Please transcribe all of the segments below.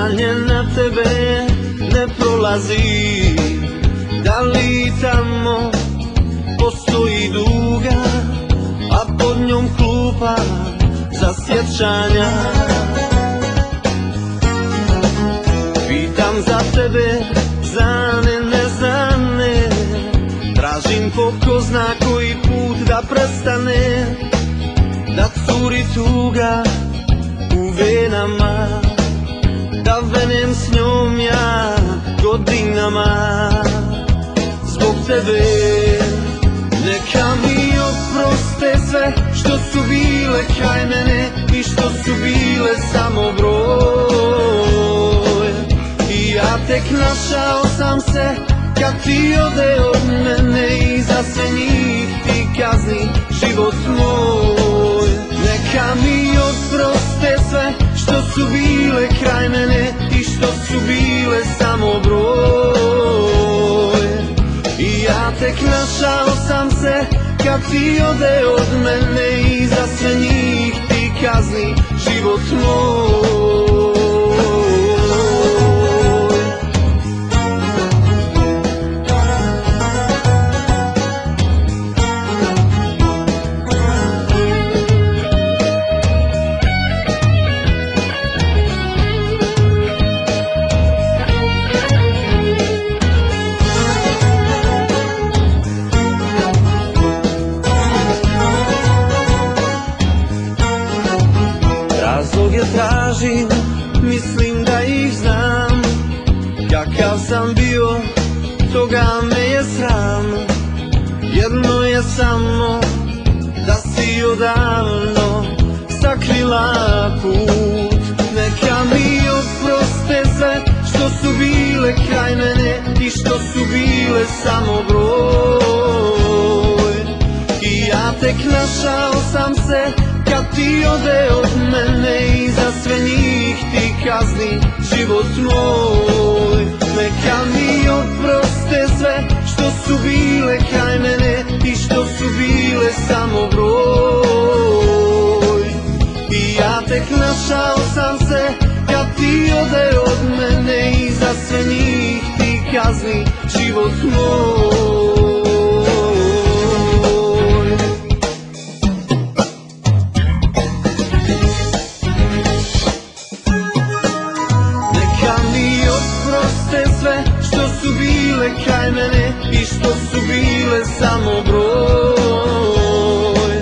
sjećanje na tebe ne prolazi. Da li tamo postoji duga, a pod njom klupa za sjećanja? Pitam za tebe, znane, neznane, tražim po ko zna koji put da prestane, da curi tuga u venama, da venem s njom ja godinama. Zbog tebe neka mi oproste sve što su bile kraj mene i što su bile samo broj. I ja tek našao sam se kad ti ode od mene i za sve njih ti kazni život moj. Neka mi oproste sve što su bile kraj mene i što su bile samo broj. I ja tek našao sam se kad ti ode od mene i za sve njih ti kazni život moj. Razloge tražim, mislim da ih znam. Kakav sam bio, toga me je sram. Jedno je samo da si odavno sakrila put. Neka mi oproste sve što su bile kraj mene i što su bile samo broj. I ja tek našao sam se kad ti ode od mene i za sve njih ti kazni život moj. Neka mi oproste sve što su bile kraj mene i što su bile samo broj. I ja tek našao sam se kad ti ode od mene i za sve njih ti kazni život moj. Sve što su bile kraj mene i što su bile samo broj.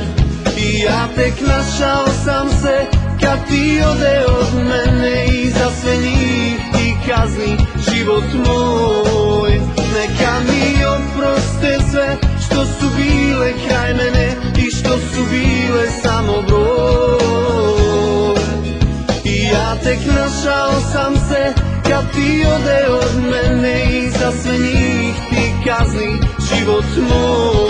I ja tek našao sam se kad ti ode od mene i za sve njih ti kazni život moj. Neka mi oproste sve što su bile kraj mene i što su bile samo broj. I ja tek našao sam se kad ti ode od mene i za sve njih ti kazni život moj.